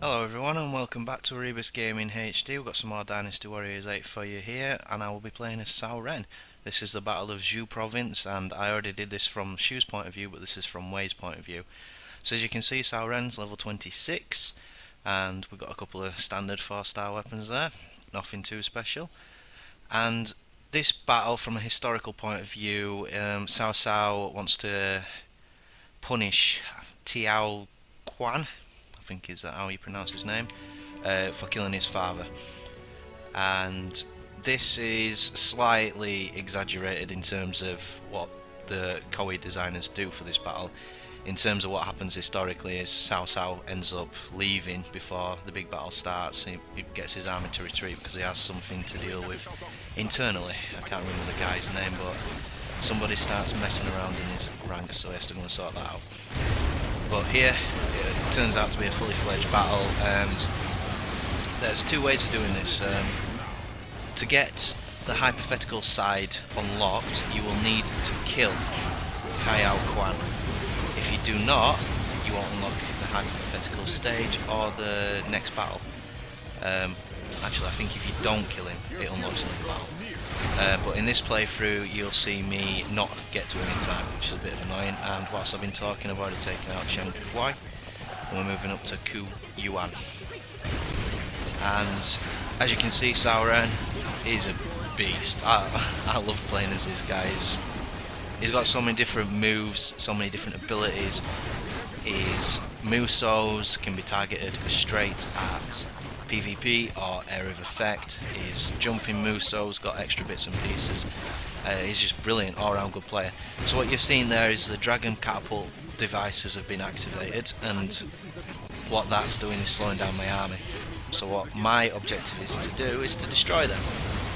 Hello everyone and welcome back to ErebosGamingHD. We've got some more Dynasty Warriors 8 for you here, and I will be playing as Cao Ren. This is the Battle of XuProvince, and I already did this from Shu's point of view, but this is from WEI's point of view. So as you can see, Cao Ren's level 26, and we've got a couple of standard 4-star weapons there, nothing too special. And this battle, from a historical point of view, Cao wants to punish Cao Ren, I think is that how you pronounce his name, for killing his father. And this is slightly exaggerated in terms of what the Koei designers do for this battle. In terms of what happens historically is Cao ends up leaving before the big battle starts. He gets his army to retreat because he has something to deal with internally. I can't remember the guy's name, but somebody starts messing around in his ranks, so he has to go and sort that out. But here it turns out to be a fully fledged battle, and there's two ways of doing this. To get the hypothetical side unlocked, you will need to kill Cao Ren. If you do not, you won't unlock the hypothetical stage or the next battle. Actually, I think if you don't kill him, it unlocks the battle. But in this playthrough, you'll see me not get to him in time, which is a bit annoying. And whilst I've been talking, I've already taken out Chen Kui, and we're moving up to Ku Yuan. And as you can see, Cao Ren is a beast. I love playing as this guy. He's got so many different moves, so many different abilities. His Musos can be targeted straight at PvP or area of effect. His jumping Muso's got extra bits and pieces. He's just brilliant, all-round good player. So what you've seen there is the dragon catapult devices have been activated, and what that's doing is slowing down my army. So what my objective is to do is to destroy them.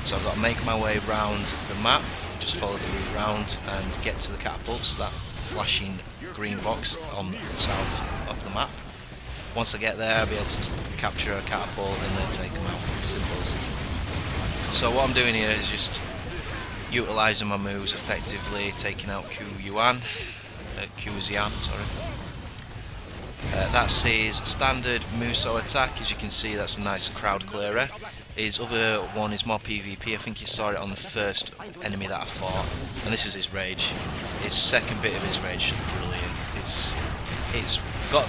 So I've got to make my way round the map, just follow the route round and get to the catapults, that flashing green box on the south of the map. Once I get there, I'll be able to capture a catapult and then take them out. Simple. So what I'm doing here is just utilising my moves effectively, taking out Ku Xian, sorry. That's his standard Muso attack. As you can see, that's a nice crowd clearer. His other one is more PvP. I think you saw it on the first enemy that I fought. And this is his rage. His second bit of his rage is brilliant. It's got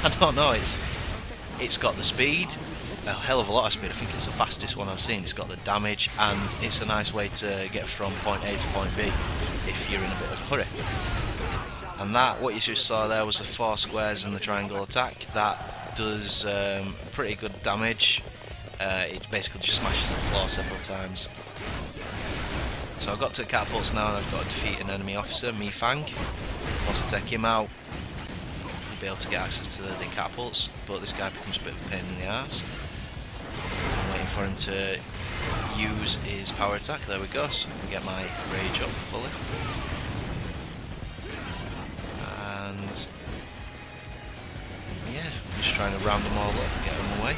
I don't know, it's got the speed, a hell of a lot of speed. I think it's the fastest one I've seen. It's got the damage, and it's a nice way to get from point A to point B if you're in a bit of a hurry. And that, what you just saw there, was the 4 squares and the triangle attack. That does pretty good damage. It basically just smashes the floor several times. So I've got to catapults now, and I've got to defeat an enemy officer, Mi Fang. Once I take him out, be able to get access to the catapults, but this guy becomes a bit of a pain in the arse. I'm waiting for him to use his power attack. There we go, so I can get my rage up fully. And yeah, I'm just trying to round them all up and get them away.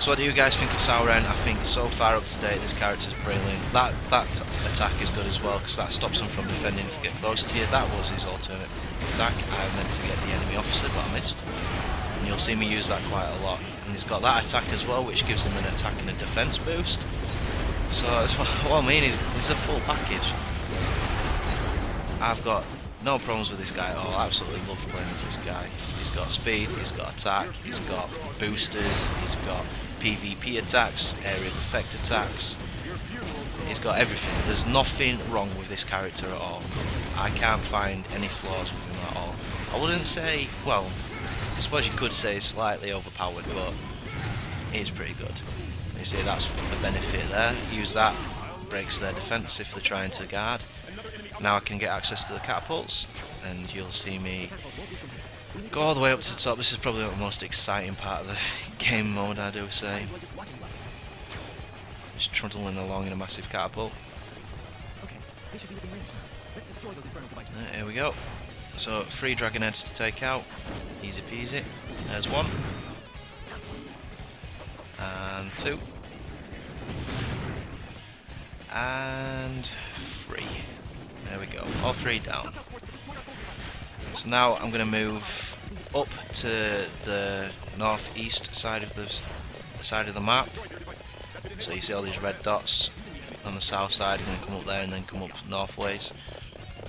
So what do you guys think of Cao Ren? I think so far up to date this character is brilliant. That attack is good as well, because that stops him from defending if you get close to you. That was his alternate attack. I meant to get the enemy officer, but I missed. And you'll see me use that quite a lot. And he's got that attack as well, which gives him an attack and a defense boost. So that's what I mean, it's a full package. I've got no problems with this guy at all. I absolutely love playing as this guy. He's got speed, he's got attack, he's got boosters, he's got PvP attacks, area of effect attacks. He's got everything. There's nothing wrong with this character at all. I can't find any flaws with him at all. I wouldn't say, well, I suppose you could say slightly overpowered, but he's pretty good. You see, that's the benefit there. Use that, breaks their defense if they're trying to guard. Now I can get access to the catapults, and you'll see me go all the way up to the top. This is probably the most exciting part of the game mode, I do say. Just trundling along in a massive catapult. Here we go. So 3 dragon heads to take out. Easy peasy. There's 1. And 2. And 3. There we go, all 3 down. So now I'm going to move up to the northeast side of the map. So you see all these red dots on the south side. You're going to come up there and then come up northways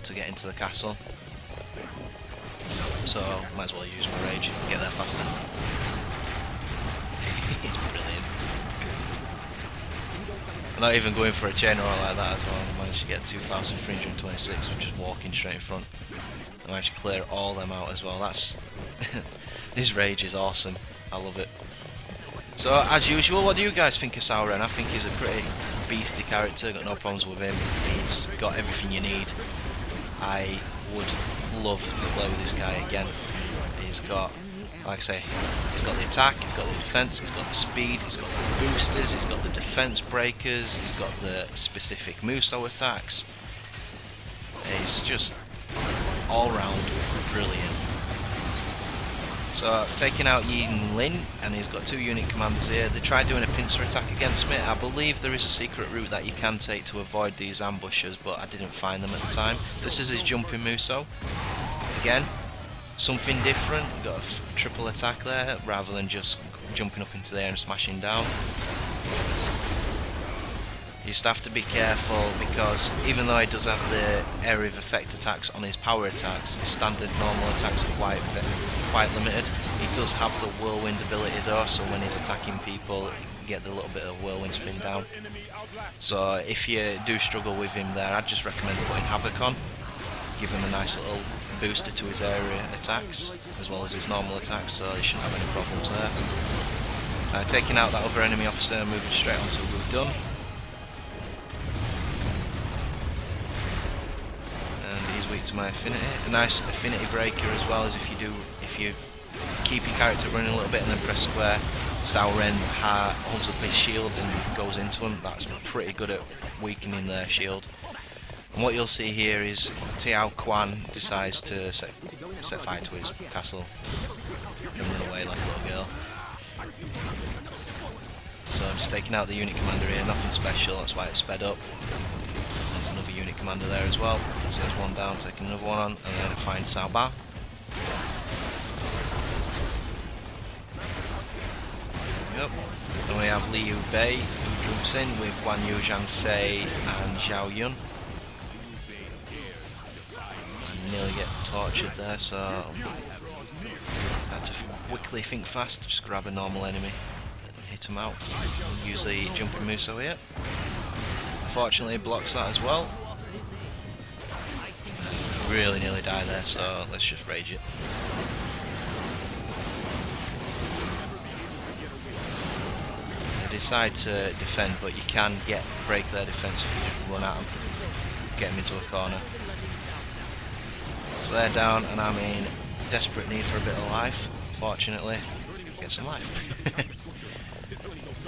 to get into the castle. So might as well use my rage, get there faster. It's brilliant. I'm not even going for a chain roll like that as well. I managed to get 2,326 with just walking straight in front. I managed to clear all them out as well. That's this rage is awesome. I love it. So as usual, what do you guys think of Cao Ren? I think he's a pretty beastly character. Got no problems with him. He's got everything you need. I would love to play with this guy again. He's got, like I say, he's got the attack, he's got the defense, he's got the speed, he's got the boosters, he's got the defense breakers, he's got the specific Muso attacks. He's just all round brilliant. So taking out Yin Lin, and he's got 2 unit commanders here. They tried doing a pincer attack against me. I believe there is a secret route that you can take to avoid these ambushes, but I didn't find them at the time. This is his jumping Muso. Again, something different. Got a triple attack there rather than just jumping up into the air and smashing down. You just have to be careful because even though he does have the area of effect attacks on his power attacks, his standard normal attacks are quite limited. He does have the whirlwind ability though, so when he's attacking people, you get the little bit of whirlwind spin down. So if you do struggle with him there, I'd just recommend putting Havoc on. Give him a nice little booster to his area attacks as well as his normal attacks, so he shouldn't have any problems there. Taking out that other enemy officer and moving straight on to Wu Dun. Weak to my affinity. A nice affinity breaker as well, as if you keep your character running a little bit and then press square, Cao Ren holds up his shield and goes into him. That's pretty good at weakening their shield. And what you'll see here is Cao Ren decides to set fire to his castle and run away like a little girl. So I'm just taking out the unit commander here, nothing special, that's why it's sped up. There's another unit commander there as well, so there's one down, taking another one on, and then I find Cao Ba. Yep. Then we have Liu Bei, who jumps in with Guan Yu, Zhang Fei and Zhao Yun. I nearly get tortured there, so I had to quickly think fast, just grab a normal enemy and hit him out. Use the jumping Muso here. Unfortunately it blocks that as well. Really nearly die there, so let's just rage it. They decide to defend, but you can break their defense if you just run at them, get them into a corner. So they're down, and I'm in desperate need for a bit of life. Fortunately, get some life.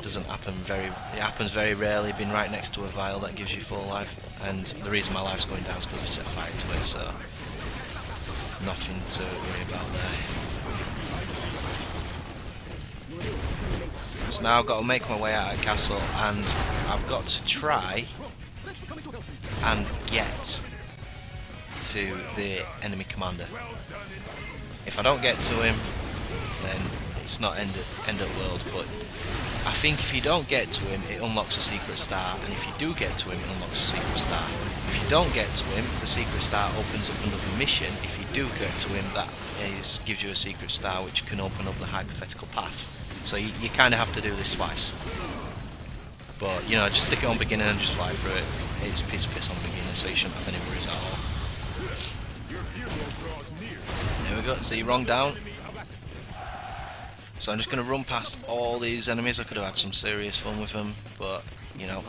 Doesn't happen it happens very rarely. Being right next to a vial that gives you full life, and the reason my life's going down is because I set fire to it, so nothing to worry about there. So now I've got to make my way out of the castle, and I've got to try and get to the enemy commander. If I don't get to him, then it's not end of world, but I think if you don't get to him, it unlocks a secret star, and if you do get to him, it unlocks a secret star. If you don't get to him, the secret star opens up another mission. If you do get to him, that gives you a secret star which can open up the hypothetical path. So you kind of have to do this twice. But you know, just stick it on beginner and just fly through it. It's piss on beginner, so you shouldn't have any worries at all. There we go, see, wrong down. So I'm just going to run past all these enemies. I could have had some serious fun with them, but you know,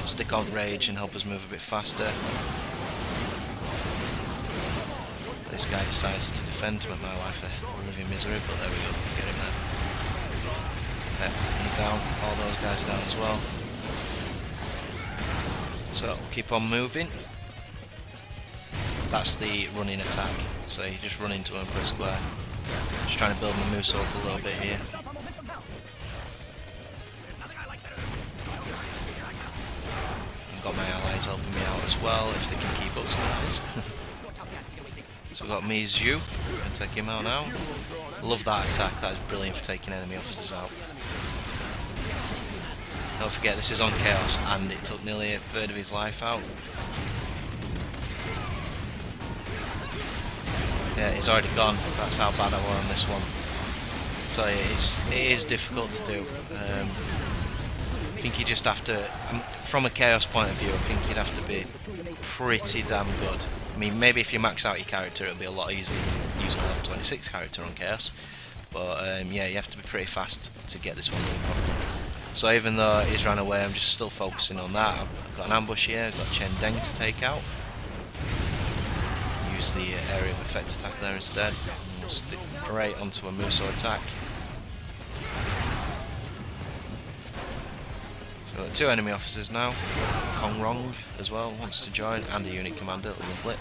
stick on rage and help us move a bit faster. This guy decides to defend to make my life a living misery, but there we go, get him there. Okay, down, all those guys down as well. So keep on moving. That's the running attack, so you just run into him for a square. Just trying to build my moves up a little bit here. I've got my allies helping me out as well, if they can keep up to my eyes. So we've got Mi Zhu, and take him out now. Love that attack, that is brilliant for taking enemy officers out. Don't forget this is on Chaos and it took nearly a third of his life out. Yeah, he's already gone, that's how bad I were on this one. I tell you, it is difficult to do. I think you just have to, from a Chaos point of view, I think you'd have to be pretty damn good. I mean, maybe if you max out your character it'll be a lot easier using a level 26 character on Chaos. But yeah, you have to be pretty fast to get this one done properly. So even though he's ran away, I'm just still focusing on that. I've got an ambush here, I've got Chen Deng to take out. Use the area of effect attack there instead. We'll stick straight onto a Muso attack. So we've got 2 enemy officers now. Kong Rong as well wants to join, and a unit commander, lovely.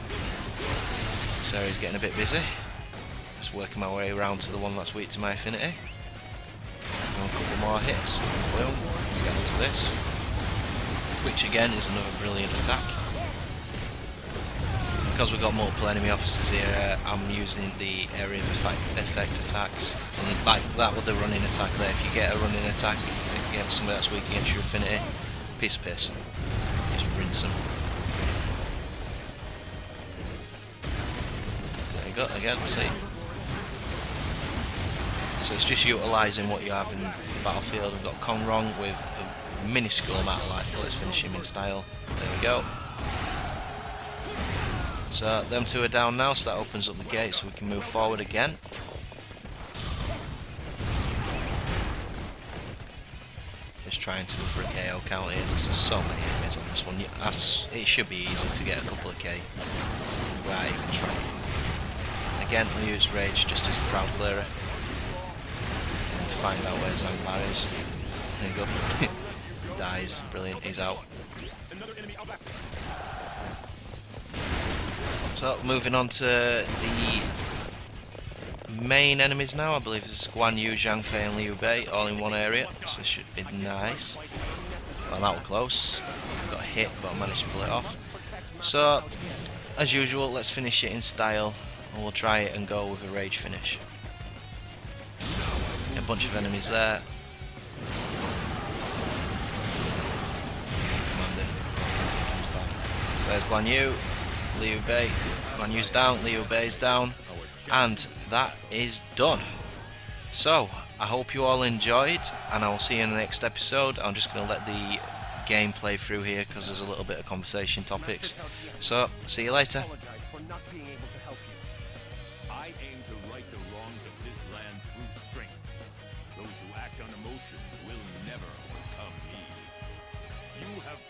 This area's getting a bit busy. Just working my way around to the one that's weak to my affinity. A couple more hits. Boom. Get into this. Which again is another brilliant attack. Because we've got multiple enemy officers here, I'm using the area of effect attacks. And like that with the running attack there, if you get a running attack against somebody that's weak against your affinity, piss. Just rinse them. There you go, again, see. So it's just utilising what you have in the battlefield. We've got Kong Rong with a minuscule amount of life, but let's finish him in style. There we go. So them 2 are down now, so that opens up the gate so we can move forward again. Just trying to go for a KO count here. There's so many enemies on this one. It should be easy to get a couple of K. Right, even try. Again, we'll use Rage just as a crowd clearer. Find out where Zangbar is. There you go. Dies. Brilliant. He's out. So moving on to the main enemies now. I believe this is Guan Yu, Zhang Fei and Liu Bei all in one area. So this should be nice. Well, that was close. Got hit but I managed to pull it off. So as usual, let's finish it in style and we'll try it and go with a rage finish. A bunch of enemies there. So there's Guan Yu, Liu Bei. Guan Yu's down, Liu Bei's down, and that is done. So I hope you all enjoyed, and I will see you in the next episode. I'm just going to let the game play through here because there's a little bit of conversation topics. So see you later.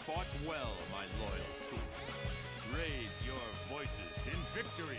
Fought well, my loyal troops. Raise your voices in victory.